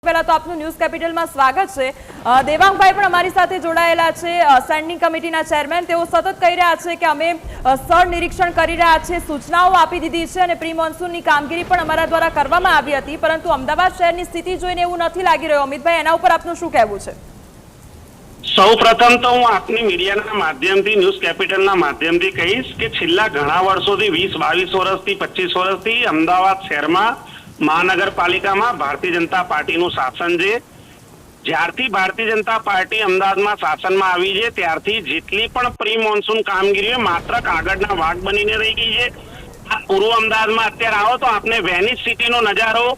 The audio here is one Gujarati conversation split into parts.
પહેલા તો આપનું ન્યૂઝ કેપિટલમાં સ્વાગત છે। દેવાંગભાઈ પણ અમારી સાથે જોડાયેલા છે, સ્ટેન્ડિંગ કમિટીના ચેરમેન। તેઓ સતત કહી રહ્યા છે કે અમે સ્થળ નિરીક્ષણ કરી રહ્યા છીએ, સૂચનાઓ આપી દીધી છે અને પ્રી મોન્સૂનની કામગીરી પણ અમારા દ્વારા કરવામાં આવી હતી, પરંતુ અમદાવાદ શહેરની સ્થિતિ જોઈને એવું નથી લાગી રહ્યું। અમિતભાઈ, એના ઉપર આપનું શું કહેવું છે? સૌપ્રથમ તો હું આપની મીડિયાના માધ્યમથી, ન્યૂઝ કેપિટલના માધ્યમથી કહીશ કે છેલ્લા ઘણા વર્ષોથી 20-22 વર્ષથી 25 વર્ષથી અમદાવાદ શહેરમાં મહાનગરપાલિકામાં ભારતીય જનતા પાર્ટીનું શાસન છે। જ્યારથી ભારતીય જનતા પાર્ટી અમદાવાદમાં શાસનમાં આવી છે ત્યારથી જેટલી પણ પ્રી મોન્સૂન કામગીરી માત્ર કાગળના વાઘ બનીને રહી ગઈ છે। આ પૂર્વ અમદાવાદમાં અત્યારે આવો તો આપને વેનિસ સિટીનો નજારો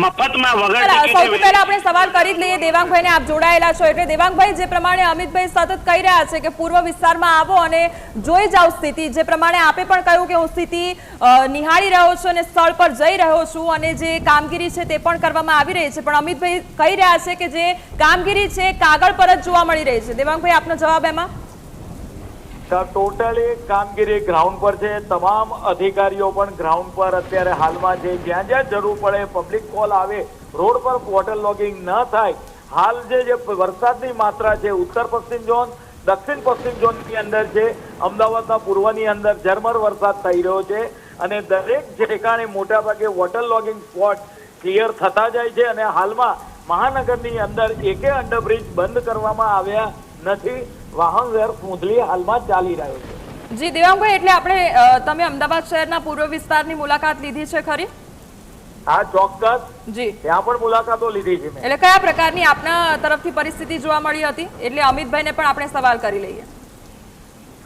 મફતમાં વગર સૌથી પહેલા આપણે સવાલ કરી જ લઈએ દેવાંગભાઈને, આપ જોડાયેલા છો એટલે દેવાંગભાઈ, જે પ્રમાણે અમિતભાઈ સતત કહી રહ્યા છે કે પૂર્વ વિસ્તારમાં આવો અને જોઈ જાવ સ્થિતિ, જે પ્રમાણે આપે પણ કહ્યું કે હું સ્થિતિ નિહાળી રહ્યો છું અને સ્થળ પર જઈ રહ્યો છું અને જે કામગીરી છે તે પણ કરવામાં આવી રહી છે, પણ અમિતભાઈ કહી રહ્યા છે કે જે કામગીરી છે કાગળ પર જ જોવા મળી રહી છે। દેવાંગભાઈ, આપનો જવાબ એમાં? ટોટલી કામગીરી ગ્રાઉન્ડ પર છે, તમામ અધિકારીઓ પણ ગ્રાઉન્ડ પર અત્યારે હાલમાં છે। જ્યાં જ્યાં જરૂર પડે પબ્લિક કોલ આવે, રોડ પર વોટર લોગિંગ ન થાય, હાલ જે વરસાદની માત્રા છે ઉત્તર પશ્ચિમ ઝોન, દક્ષિણ પશ્ચિમ ઝોનની અંદર છે, અમદાવાદના પૂર્વની અંદર ઝરમર વરસાદ થઈ રહ્યો છે અને દરેક ઠેકાણે મોટાભાગે વોટર લોગિંગ સ્પોટ ક્લિયર થતા જાય છે અને હાલમાં મહાનગરની અંદર એકે અંડરબ્રિજ બંધ કરવામાં આવ્યા નથી, વાહન વ્યવહાર સ્મૂથલી હાલમાં ચાલી રહ્યો છે। જી દેવાંગભાઈ, એટલે આપણે તમે અમદાવાદ શહેરના પૂર્વ વિસ્તારની મુલાકાત લીધી છે ખરી? હા, ચોક્કસ જી, ત્યાં પણ મુલાકાતો લીધી છે। એટલે કયા પ્રકારની આપના તરફથી પરિસ્થિતિ જોવા મળી હતી? એટલે અમિતભાઈને પણ આપણે સવાલ કરી લઈએ।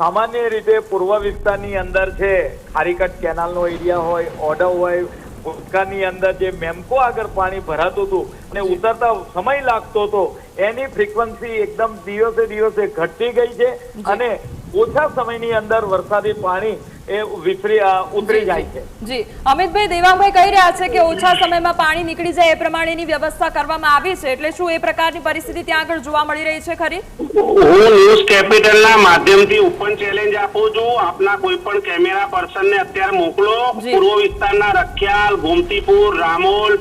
સામાન્ય રીતે પૂર્વ વિસ્તારની અંદર છે, ખારીકટ કેનાલનો એરિયા હોય, ઓઢવ હોય, ભૂતકાળની અંદર જે મેમકો આગળ પાણી ભરાતું હતું અને ઉતરતા સમય લાગતો હતો, એની ફ્રીક્વન્સી એકદમ દિવસે દિવસે ઘટતી ગઈ છે અને ઓછા સમયની અંદર વરસાદી પાણી એ ઉતરી જાય છે। જી અમિતભાઈ, દેવાંગભાઈ કહી રહ્યા છે કે ઓછા સમયમાં પાણી નીકળી જાય એ પ્રમાણેની વ્યવસ્થા કરવામાં આવી છે, એટલે શું એ પ્રકારની પરિસ્થિતિ ત્યાં આગળ જોવા મળી રહી છે ખરી? હું ન્યૂઝ કેપિટલના માધ્યમથી ઓપન ચેલેન્જ આપું છું, આપના કોઈ પણ કેમેરા પર્સનને અત્યારે મોકલો, પૂર્વ વિસ્તારના રખિયાલ, ગોમતીપુર, રામોલ,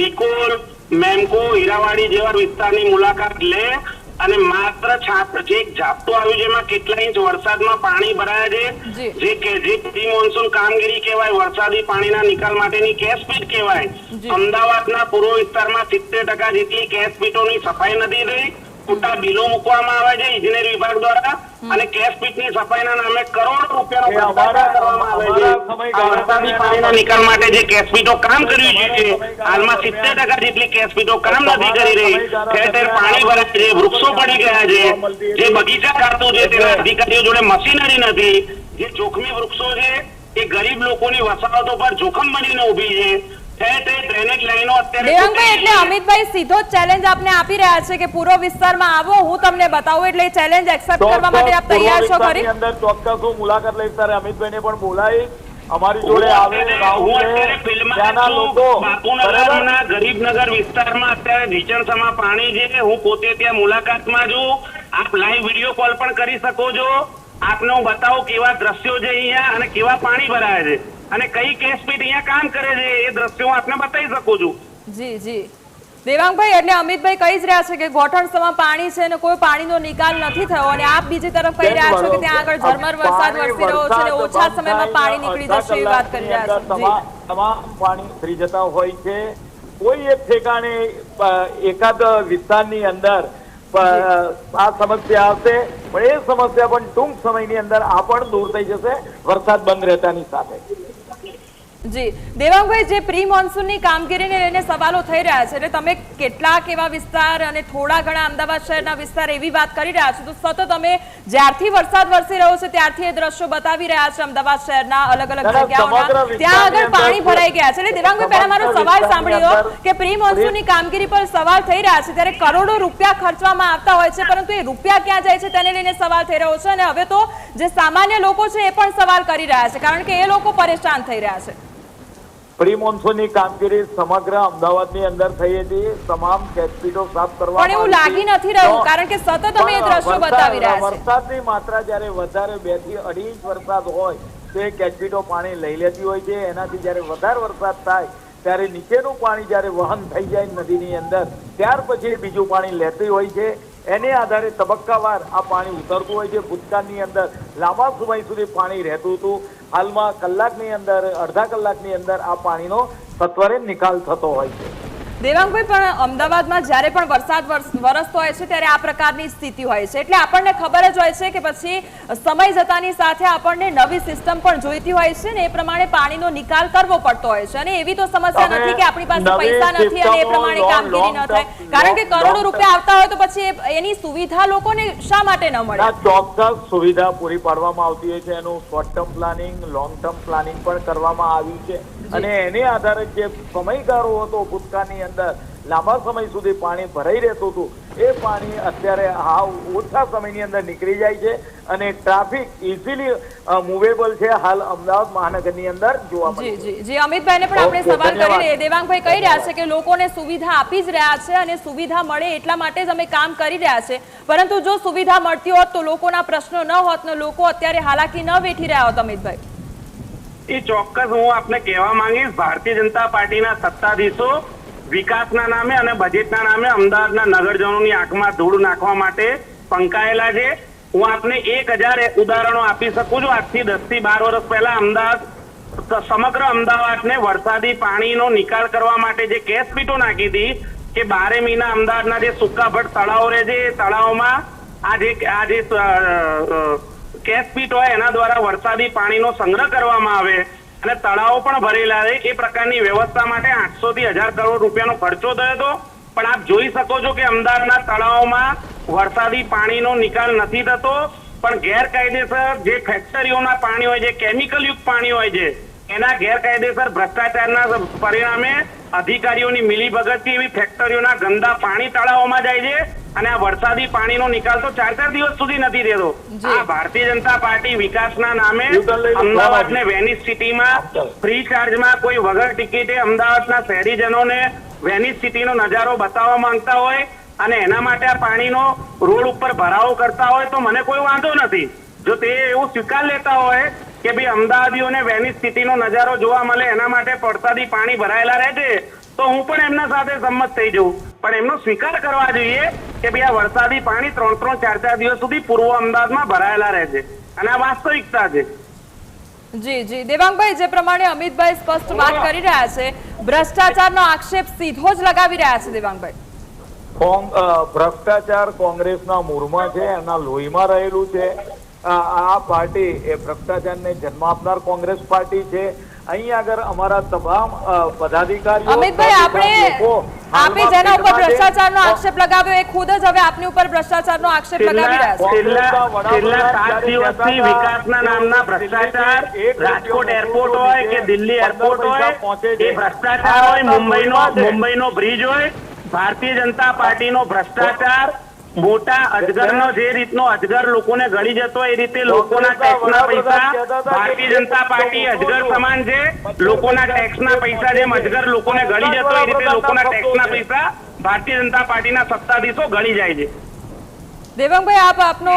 નિકોલ, મેમકો, હીરાવાડી જેવા વિસ્તારની મુલાકાત લે અને માત્ર જે ઝાપટું આવ્યું છે એમાં કેટલા ઇંચ વરસાદમાં પાણી ભરાયા છે, જે પ્રી મોન્સૂન કામગીરી કહેવાય, વરસાદી પાણીના નિકાલ માટેની કેશ પીટ કહેવાય। અમદાવાદના પૂર્વ વિસ્તારમાં 70% જેટલી કેશ પીટોની સફાઈ નથી થઈ, ખોટા બિલો મૂકવામાં આવે છે ઇજનેરી વિભાગ દ્વારા અને કેશ પીટની સફાઈના નામે કરોડો રૂપિયાનો ભ્રષ્ટાચાર કરવામાં આવે છે। વરસાદી પાણીના નિકાલ માટે જે કેશ પીટો કામ કર્યું છે હાલમાં 70% જેટલી કેશ પીટો કામ નથી કરી રહી, ઠેર ઠેર પાણી ભરાય છે, વૃક્ષો પડી ગયા છે, જે બગીચા કાઢતું છે તેના અધિકારીઓ જોડે મશીનરી નથી, જે જોખમી વૃક્ષો છે એ ગરીબ લોકોની વસાહતો પર જોખમ બનીને ઉભી છે। દેવાંગભાઈ, એટલે અમિતભાઈ સીધો જ ચેલેન્જ આપને આપી રહ્યા છે કે પૂર્વ વિસ્તારમાં આવો, હું તમને બતાવું, એટલે ચેલેન્જ એક્સેપ્ટ કરવા માટે આપ તૈયાર છો ખરી? અંદર ચોક્કસ હું મુલાકાત લઈશ, ત્યારે અમિતભાઈને પણ બોલાવી અમારી જોડે આવે, ત્યાંના લોકો બાપુનગરના ગરીબનગર વિસ્તારમાં અત્યારે નીચણસામાં પાણી છે, હું પોતે ત્યાં મુલાકાતમાં છું, આપ લાઈવ વિડીયો કોલ પણ કરી શકો છો, આપને હું બતાવું કેવા દ્રશ્યો છે અહીંયા અને કેવા પાણી ભરાય છે અને કઈ કેશ પીટ અહીંયા કામ કરે છે એ દ્રશ્યો હું આપને બતાવી શકું છું। જી જી દેવાંગભાઈ, એટલે અમિતભાઈ કહી જ રહ્યા છે કે ગોઠણસમાં પાણી છે અને કોઈ પાણીનો નિકાલ નથી થયો અને આપ બીજી તરફ કહી રહ્યા છો કે ત્યાં આગળ ઝરમર વરસાદ વરસી રહ્યો છે અને ઓછા સમયમાં પાણી નીકળી જશે એવી વાત કરી રહ્યા છો। તમામ પાણી ઉતરી જતા હોય છે, કોઈ એક ઠેકાણે એકાદ વિસ્તારની અંદર આ સમસ્યા આવશે, પણ એ સમસ્યા પણ ટૂંક સમયની અંદર આ પણ દૂર થઈ જશે વરસાદ બંધ રહેતાની સાથે। જી દેવાંગભાઈ, જે પ્રી મોન્સૂનની કામગીરીને લઈને સવાલો થઈ રહ્યા છે, એટલે તમે કેટલાક એવા વિસ્તાર અને થોડા ઘણા અમદાવાદ શહેરના વિસ્તાર એવી વાત કરી રહ્યા છો, તો સતત અમે જ્યારથી વરસાદ વરસી રહ્યો છે ત્યારથી એ દ્રશ્યો બતાવી રહ્યા છે અમદાવાદ શહેરના અલગ અલગ જગ્યાઓના, ત્યાં આગળ પાણી ભરાઈ ગયા છે। એટલે દેવાંગભાઈ, પહેલા મારો સવાલ સાંભળી લો કે પ્રી મોન્સૂનની કામગીરી પર સવાલ થઈ રહ્યા છે ત્યારે કરોડો રૂપિયા ખર્ચવામાં આવતા હોય છે, પરંતુ એ રૂપિયા ક્યાં જાય છે તેને લઈને સવાલ થઈ રહ્યો છે અને હવે તો જે સામાન્ય લોકો છે એ પણ સવાલ કરી રહ્યા છે, કારણ કે એ લોકો પરેશાન થઈ રહ્યા છે। પ્રી મોન્સૂનની કામગીરી સમગ્ર અમદાવાદની અંદર થઈ હતી, તમામ કેશપીટો સાફ કરવા, પણ એવું લાગી નથી રહ્યું કારણ કે સતત અમે એ દ્રશ્યો બતાવી રહ્યા છીએ। વરસાદની માત્રા જ્યારે વધારે 2 થી 2.5 ઇંચ વરસાદ હોય તો એ કેશપીટો પાણી લઈ લેતી હોય છે, એનાથી જ્યારે વધારે વરસાદ થાય ત્યારે નીચેનું પાણી જ્યારે વહન થઈ જાય નદીની અંદર ત્યાર પછી બીજું પાણી લેતી હોય છે. એને આધારે તબક્કાવાર આ પાણી ઉતરતું હોય છે. ભૂતકાળની અંદર લાંબા સમય સુધી પાણી રહેતું હતું. હાલમાં કલાકની અંદર અડધા કલાકની અંદર આ પાણીનો સત્વરે નિકાલ થતો હોય છે. દેવાંગભાઈ, પણ અમદાવાદમાં જ્યારે પણ વરસાદ વરસતો હોય છે ત્યારે આ પ્રકારની સ્થિતિ હોય છે, એટલે આપણને ખબર જ હોય છે કે પછી સમય જતાની સાથે આપણને નવી સિસ્ટમ પણ જોઈતી હોય છે ને એ પ્રમાણે પાણીનો નિકાલ કરવો પડતો હોય છે. અને એવી તો સમસ્યા નથી કે આપણી પાસે પૈસા નથી અને એ પ્રમાણે કામગીરી ન થાય, કારણ કે કરોડો રૂપિયા આવતા હોય તો પછી એની સુવિધા લોકોને શા માટે ન મળે? ચોક્કસ સુવિધા પૂરી પાડવામાં આવતી હોય છે. એનું short term planning, long term planning પણ કરવામાં આવ્યું છે. અને એને આધારે જે સમયગાળો હતો ભૂતકાળની અંદર લાંબા સમય સુધી પાણી ભરાઈ રહેતું હતું એ પાણી અત્યારે ઓછા સમયની અંદર નીકળી જાય છે અને ટ્રાફિક ઇઝીલી મૂવેબલ છે હાલ અમદાવાદ મહાનગરની અંદર જોવા મળે છે. જી અમિતભાઈને પણ આપણે સવાલ કરીને દેવાંગભાઈ કહી રહ્યા છે કે લોકોને સુવિધા આપી જ રહ્યા છે અને સુવિધા મળે એટલા માટે જ અમે કામ કરી રહ્યા છે, પરંતુ જો સુવિધા મળતી હોત તો લોકોના પ્રશ્નો ન હોત ને લોકો અત્યારે હાલાકી ન વેઠી રહ્યા હોત. અમિતભાઈ, એ ચોક્કસ હું આપને કહેવા માંગીશ, ભારતીય જનતા પાર્ટીના સત્તાધીશો વિકાસના નામે અને બજેટના નામે અમદાવાદના નગરજનોની આંખમાં ધૂળ નાખવા માટે પંકાયેલા છે. હું આપને 1000 ઉદાહરણો આપી શકું છું. આજથી 10 થી 12 વર્ષ પહેલા સમગ્ર અમદાવાદને વરસાદી પાણીનો નિકાલ કરવા માટે જે કેસપીટો નાખી હતી કે 12 મહિના અમદાવાદના જે સુકાભટ તળાવો રહે છે એ તળાવોમાં આ જે કેસપીટ હોય એના દ્વારા વરસાદી પાણીનો સંગ્રહ કરવામાં આવે અને તળાવો પણ ભરેલા રહે એ પ્રકારની વ્યવસ્થા માટે 800 થી 1000 કરોડ રૂપિયાનો ખર્ચો થયો હતો. પણ આપ જોઈ શકો છો કે અમદાવાદના તળાવોમાં વરસાદી પાણીનો નિકાલ નથી થતો, પણ ગેરકાયદેસર જે ફેક્ટરીઓના પાણી હોય છે, કેમિકલ યુક્ત પાણી હોય છે, એના ગેરકાયદેસર ભ્રષ્ટાચારના પરિણામે અધિકારીઓની મિલીભગતથી એવી ફેક્ટરીઓના ગંદા પાણી તળાવોમાં જાય છે અને આ વરસાદી પાણીનો નિકાલ તો 4-4 દિવસ સુધી નથી થતો. આ ભારતીય જનતા પાર્ટી વિકાસના નામે અમદાવાદને વેનિસ સિટીમાં ફ્રી ચાર્જમાં કોઈ વગર ટિકિટે અમદાવાદના શહેરીજનોને વેનિસ સિટીનો નજારો બતાવવા માંગતા હોય અને એના માટે આ પાણીનો રોડ ઉપર ભરાવો કરતા હોય તો મને કોઈ વાંધો નથી. જો તે એવું સ્વીકાર લેતા હોય કે ભાઈ અમદાવાદીઓને વેનિસ સિટીનો નજારો જોવા મળે એના માટે વરસાદી પાણી ભરાયેલા રહે છે તો હું પણ એમના સાથે સંમત થઈ જઉં, પણ એમનો સ્વીકાર કરવા જોઈએ કે ભાઈ આ વરસાદી પાણી 3-4 દિવસ સુધી પૂર્વ અમદાવાદમાં ભરાયેલા રહે છે અને આ વાસ્તવિકતા છે. જી દેવાંગભાઈ, જે પ્રમાણે અમિતભાઈ સ્પષ્ટ વાત કરી રહ્યા છે, ભ્રષ્ટાચારનો આક્ષેપ સીધો જ લગાવી રહ્યા છે. દેવાંગભાઈ, ભ્રષ્ટાચાર કોંગ્રેસના મૂળમાં છે, એના લોહીમાં રહેલું છે. આ પાર્ટી એ ભ્રષ્ટાચારને જન્મ આપનાર કોંગ્રેસ પાર્ટી છે. અહીં આગળ અમારા તમામ પદાધિકારીઓ અમિતભાઈ, આપે જેના ઉપર ભ્રષ્ટાચારનો આક્ષેપ લગાવ્યો એ ખુદ જ હવે આપની ઉપર ભ્રષ્ટાચારનો આક્ષેપ લગાવી રહ્યા છે. છેલ્લા 7 દિવસથી વિકાસના નામના ભ્રષ્ટાચાર, રાજકોટ એરપોર્ટ હોય કે દિલ્હી એરપોર્ટ હોય એ ભ્રષ્ટાચાર હોય, મુંબઈનો બ્રિજ હોય, ભારતીય જનતા પાર્ટીનો ભ્રષ્ટાચાર, મોટા અજગરનો જે રીતનો અજગર લોકોને ગળી જતો એ રીતે લોકોના ટેક્સના પૈસા, ભારતીય જનતા પાર્ટી અજગર સમાન છે, લોકોના ટેક્સના પૈસા જેમ અજગર લોકોને ગળી જતો એ રીતે લોકોના ટેક્સના પૈસા ભારતીય જનતા પાર્ટીના સત્તાધીશો ગળી જાય છે. દેવાંગભાઈ, આપ આપનો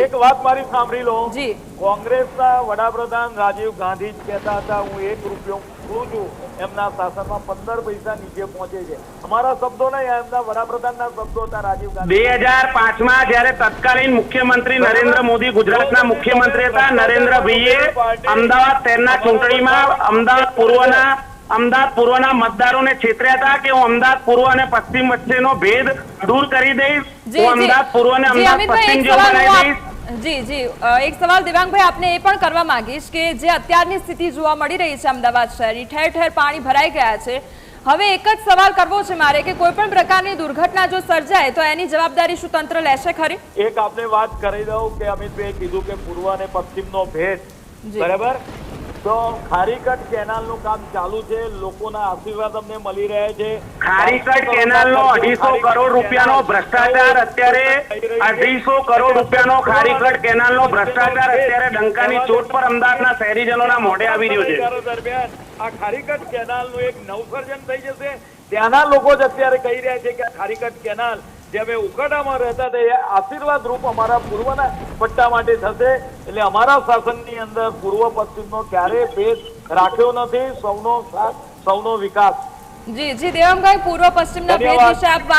એક વાત મારી સાંભળી લો. જી, કોંગ્રેસના વડાપ્રધાન રાજીવ ગાંધી જ કહેતા હતા હું 1 રૂપિયો ખોરું છું, એમના શાસનમાં 15 પૈસા નીચે પહોંચે છે. અમારા શબ્દો નહીં, એમના વડાપ્રધાનના શબ્દો હતા. રાજીવ ગાંધી 2005માં જયારે તત્કાલીન મુખ્યમંત્રી નરેન્દ્ર મોદી ગુજરાતના મુખ્યમંત્રી હતા, નરેન્દ્રભાઈએ અમદાવાદ શહેરના ચૂંટણીમાં અમદાવાદ પૂર્વના મતદારોને છેતર્યા હતા કે હું અમદાવાદ પૂર્વ અને પશ્ચિમ વચ્ચેનો ભેદ દૂર કરી દઈશ, હું અમદાવાદ પૂર્વ અને અમદાવાદ પશ્ચિમ જેવું બનાવી દઈશ. જી એક સવાલ દેવાંગભાઈ આપને એ પણ કરવા માંગીશ કે જે અત્યારની સ્થિતિ જોવા મળી રહી છે અમદાવાદ શહેરની, ઠેર ઠેર પાણી ભરાઈ ગયા છે. હવે એક જ સવાલ કરવો છે મારે કે કોઈ પણ પ્રકારની દુર્ઘટના જો સર્જાય તો એની જવાબદારી શું તંત્ર લેશે ખરી? એક આપને વાત કરી દઉં કે અમિતભાઈ કીધું કે પૂર્વ અને પશ્ચિમનો ભેદ, બરાબર, તો ખારીકટ કેનાલનું કામ ચાલુ છે, લોકોના આશીર્વાદ અમને મળી રહ્યા છે. ખારીકટ કેનાલનો 250 કરોડ રૂપિયાનો ભ્રષ્ટાચાર અત્યારે 250 કરોડ રૂપિયાનો ખારીકટ કેનાલનો ભ્રષ્ટાચાર અત્યારે ડંકાની ચોટ પર અમદાવાદના શહેરીજનોના મોઢે આવી રહ્યો છે. દરમિયાન આ ખારીકટ કેનાલનું એક નવસર્જન થઈ જશે. ત્યાંના લોકો જ અત્યારે કહી રહ્યા છે કે આ ખારીકટ કેનાલ જે અમે ઉકાડામાં રહેતા હતા એ આશીર્વાદ રૂપ અમારા પૂર્વના પટ્ટા માટે થશે. એટલે અમારા શાસનની અંદર પૂર્વ પશ્ચિમનો ક્યારેય ભેદ રાખ્યો નથી. સૌનો સાથ સૌનો વિકાસ. જી જી દેવાંગભાઈ, પૂર્વ પશ્ચિમના ભેદ ધન્યવાદ. વિશે આપ